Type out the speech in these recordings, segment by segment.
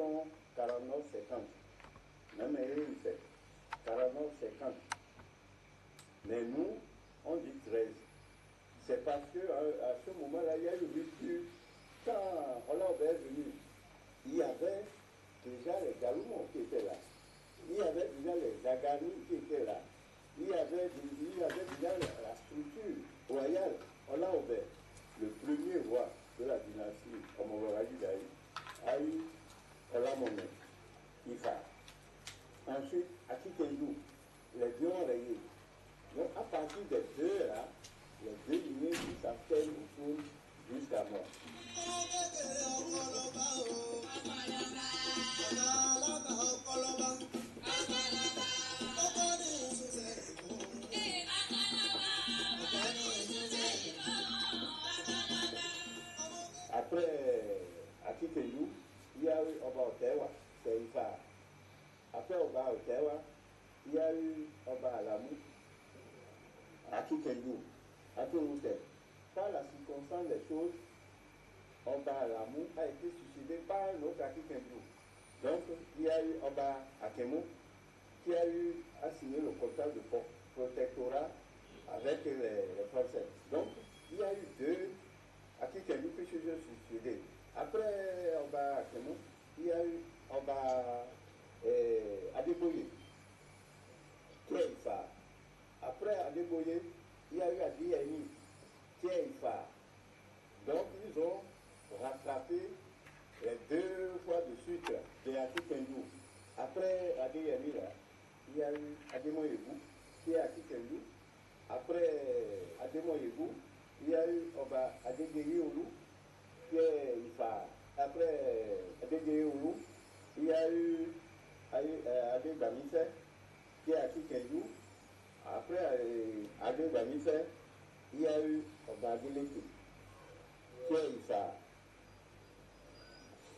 sont 49-50. Même elle, c'est 49-50. Mais nous, on dit 13. C'est parce qu'à ce moment-là, il y a eu rupture. Quand Hollande est venu, il y avait déjà les Galoumons qui étaient là. Il y avait déjà les Zagani qui étaient là. Il y avait déjà la structure royale. Hollande, le premier roi de la dynastie Omoloraji a eu Olamone, Ifa. Ensuite, Akikendu, les deux ont rayé. Donc à partir des deux là, les deux lignées qui s'appellent autour jusqu'à moi. Après Akikendu, il y a eu Oba Otewa, c'est Ifa. Après Oba Otewa, il y a eu Oba Alamou, Akikendu, Akikendu. Par la circonstance des choses, Oba Alamou a été suicidé par un autre Akikendu. Donc, il y a eu Oba Akemou qui a signé le contrat de protectorat avec les Français. Donc, il y a eu deux Akikendu qui se sont suicidés. Après Oba Akemou, il y a eu Oba Adeboye, qui est Ifa. Après Adeboye, il y a eu Adiyemi, qui est Ifa. Donc, ils ont rattrapé les deux fois de suite de Akikendu. Après Adeyemi, il y a eu Ademoyebou, qui est Akikendu. Après Ademoyebou, il y a eu Oba Adegeyeolu, qui est Ifa. Après Adegeyeolu, il y a eu Adebamise, qui est Akikendu. Après Adebamise, il y a eu Oba Adeleke, qui est Ifa.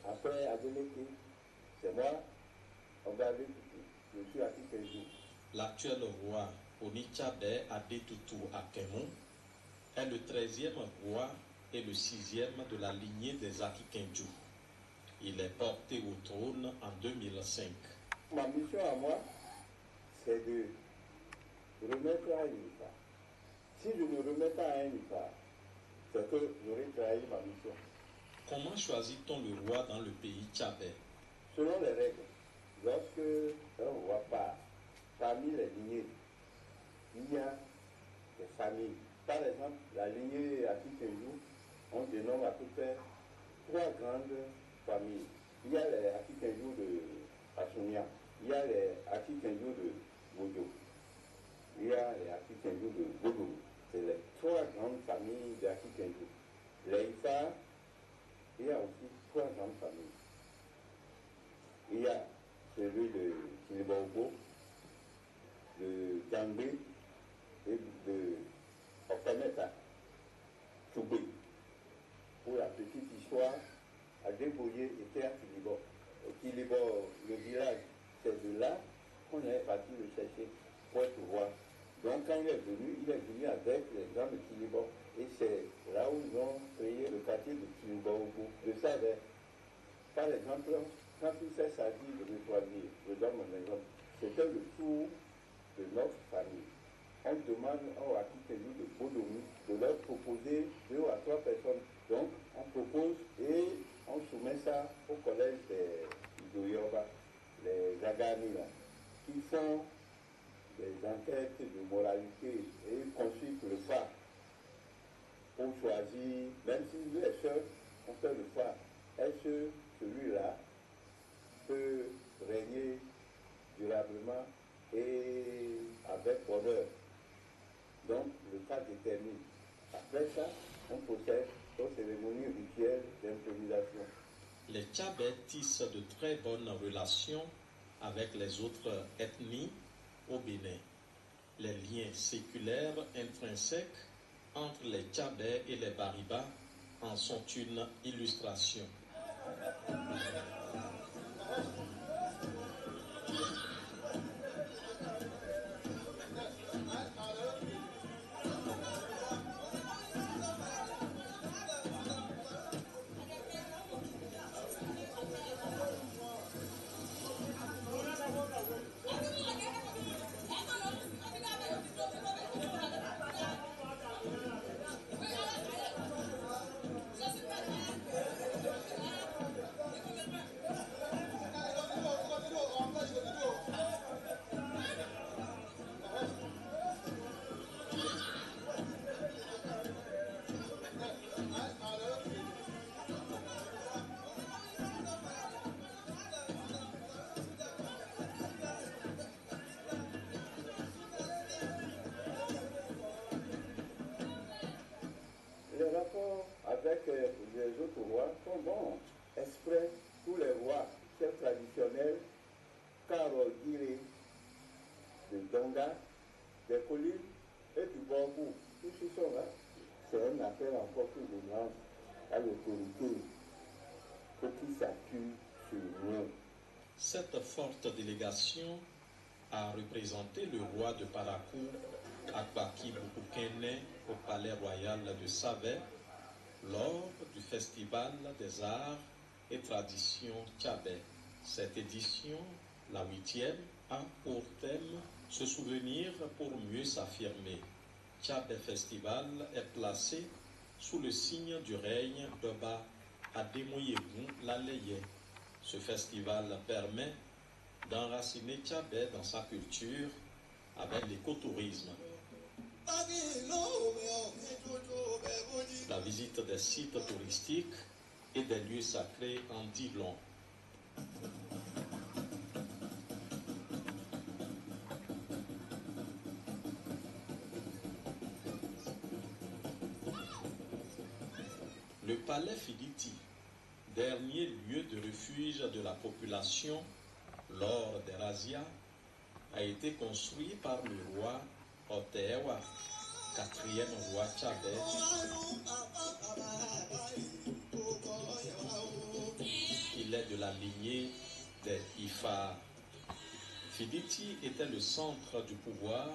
Après Adeleke, c'est moi, Oba Adeleke, je suis Akikendu. L'actuel roi Onitshabé Adetutu Akemou est le 13e roi et le 6e de la lignée des Akikendu. Il est porté au trône en 2005. Ma mission à moi, c'est de remettre à un Ifa. Si je ne remets pas à un Ifa, c'est que j'aurais trahi ma mission. Comment choisit-on le roi dans le pays tchabais? Selon les règles, lorsque un roi part, parmi les lignées, il y a des familles. Par exemple, la lignée Akikendu, on dénomme à peu près 3 grandes familles. Il y a les Akikendu de Asunia, il y a les Akikendu de Bodo, il y a les Akikendu de Bodo. C'est les 3 grandes familles d'Akikendu. Les Ifa, il y a aussi 3 grandes familles. Il y a celui de Kilibogo, de Djambé et de Okameta, Toubé. Pour la petite histoire, Adeboye était à Kilibo. Kilibo, le village, c'est de là qu'on est parti le chercher pour être roi. Donc quand il est venu avec les gens de Kilibo. Et c'est là où ils ont créé le quartier de Kilibo. Je savais, par exemple, quand il fait sa vie de nettoyer, je donne mon exemple, c'était le tour de notre famille. On demande aux Akikendu de Bodomi de leur proposer 2 à 3 personnes. Donc, on propose et on soumet ça au collège des Idoyoba, les Zagani, là, qui font des enquêtes de moralité et consultent le phare pour choisir, même si les seuls ont fait le phare, est-ce que celui-là peut régner durablement et avec bonheur. Donc, le cas détermine. Après ça, on procède aux cérémonies rituelles d'improvisation. Les Tchabais tissent de très bonnes relations avec les autres ethnies au Bénin. Les liens séculaires intrinsèques entre les Tchabais et les Bariba en sont une illustration. rois sont bons. Exprès tous les rois, chefs traditionnels, Karol Giré, de Donga, des collines et du Borgou. Tous ceux sont là. C'est un appel encore plus de grâce à l'autorité pour qu'ils s'appuient sur nous. Cette forte délégation a représenté le roi de Parakou, Akbaki Bukukene, au palais royal de Savet, lors du Festival des arts et traditions Tchabé. Cette édition, la 8e, a pour thème se souvenir pour mieux s'affirmer. Tchabé Festival est placé sous le signe du règne d'Oba Ademoyegun Laleye. Ce festival permet d'enraciner Tchabé dans sa culture avec l'écotourisme. La visite des sites touristiques et des lieux sacrés en dit long. Le palais Fiditi, dernier lieu de refuge de la population lors des razzias, a été construit par le roi Otewa, 4e roi Tchabé. Il est de la lignée des Ifa. Fiditi était le centre du pouvoir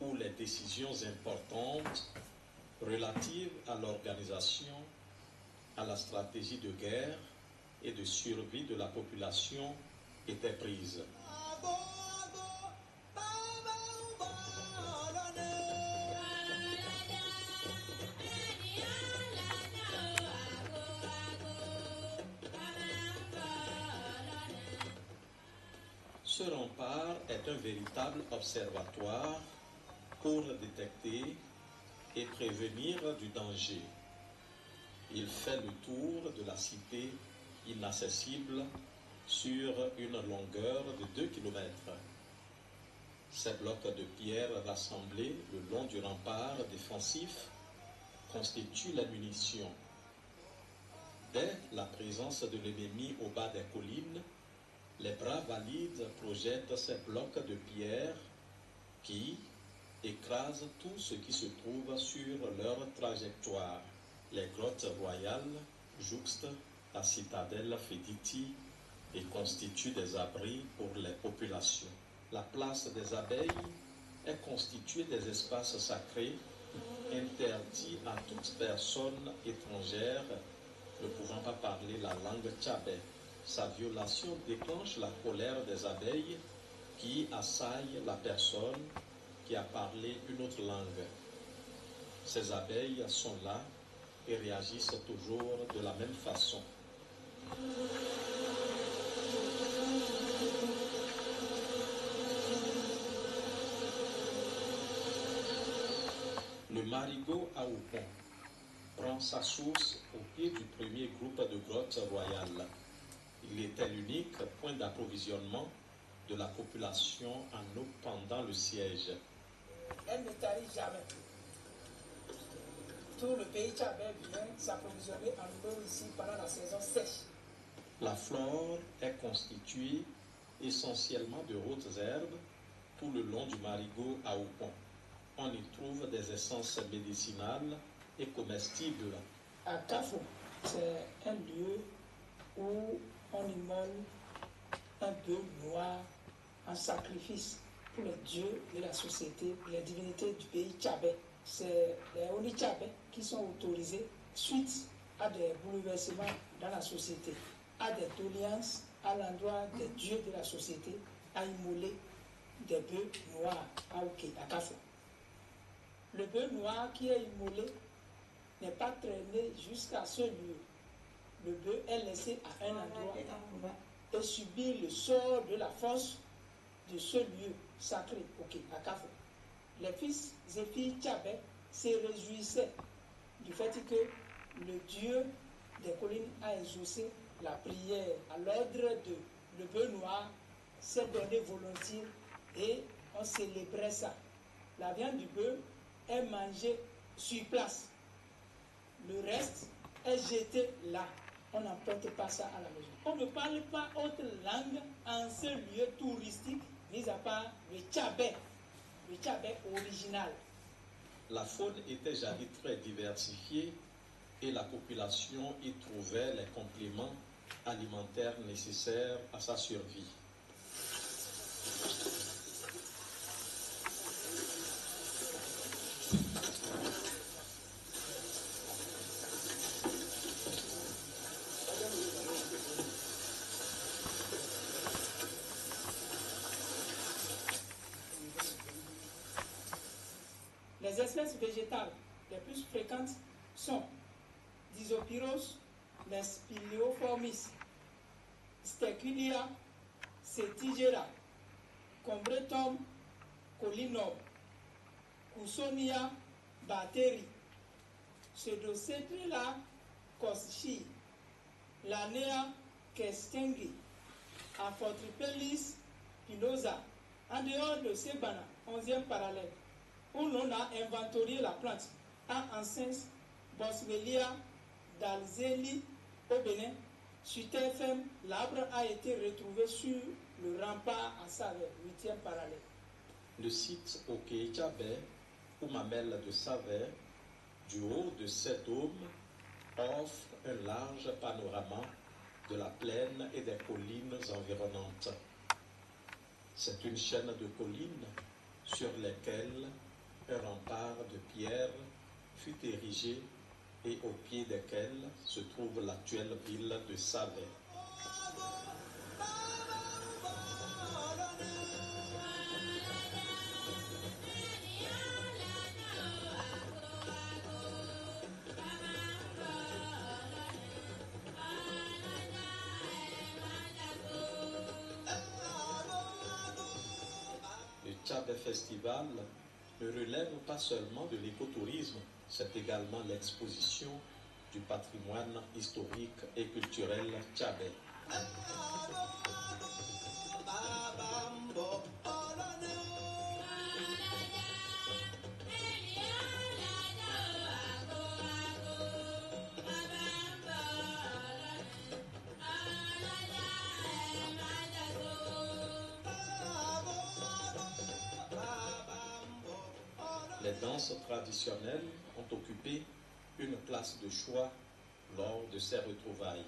où les décisions importantes relatives à l'organisation, à la stratégie de guerre et de survie de la population étaient prises. Ce rempart est un véritable observatoire pour détecter et prévenir du danger. Il fait le tour de la cité inaccessible sur une longueur de 2 km. Ces blocs de pierre rassemblés le long du rempart défensif constituent la munition. Dès la présence de l'ennemi au bas des collines, les bras valides projettent ces blocs de pierre qui écrasent tout ce qui se trouve sur leur trajectoire. Les grottes royales jouxtent la citadelle Fiditi et constituent des abris pour les populations. La place des abeilles est constituée des espaces sacrés interdits à toute personne étrangère ne pouvant pas parler la langue tchabé. Sa violation déclenche la colère des abeilles qui assaillent la personne qui a parlé une autre langue. Ces abeilles sont là et réagissent toujours de la même façon. Le marigot à Oupon prend sa source au pied du premier groupe de grottes royales. Il était l'unique point d'approvisionnement de la population en eau pendant le siège. Elle ne tarit jamais. Tout le pays tchabé vient s'approvisionner en eau ici pendant la saison sèche. La flore est constituée essentiellement de hautes herbes tout le long du marigot à Oupon. On y trouve des essences médicinales et comestibles. À Kafo, c'est un lieu où on immole un bœuf noir en sacrifice pour les dieux de la société, les divinités du pays tchabé. C'est les Oni tchabé qui sont autorisés suite à des bouleversements dans la société, à des doléances à l'endroit des dieux de la société, à immoler des bœufs noirs à Oké, à Kafo. Le bœuf noir qui est immolé n'est pas traîné jusqu'à ce lieu. Le bœuf est laissé à un endroit et subit le sort de la force de ce lieu sacré, à Kafo. Les fils et filles tchabé se réjouissaient du fait que le dieu des collines a exaucé la prière à l'ordre de le bœuf noir s'est donné volontiers et on célébrait ça. La viande du bœuf est mangée sur place. Le reste est jeté là. On n'emporte pas ça à la maison. On ne parle pas autre langue en ce lieu touristique, mis à part le tchabé original. La faune était jadis très diversifiée et la population y trouvait les compléments alimentaires nécessaires à sa survie. Les espèces végétales les plus fréquentes sont Disopyros, Mespilioformis, Stequilia, Cetigera, Combretum, Colinum, Cousonia, Bateri, Pseudocedrilla, Coschi, Lanea, Kestengi, Aphotripellis, Pinosa. En dehors de ces bananes, 11e parallèle, où l'on a inventorié la plante en sens Boswellia d'Alzeli au Bénin, sur terre ferme, l'arbre a été retrouvé sur le rempart à Savère, 8e parallèle. Le site Okeïtchabé, ou mamelle de Savère, du haut de ces dômes, offre un large panorama de la plaine et des collines environnantes. C'est une chaîne de collines sur lesquelles un rempart de pierre fut érigé et au pied desquelles se trouve l'actuelle ville de Savère. Le Tchabé Festival ne relève pas seulement de l'écotourisme, c'est également l'exposition du patrimoine historique et culturel tchabé. Les danses traditionnelles ont occupé une place de choix lors de ces retrouvailles.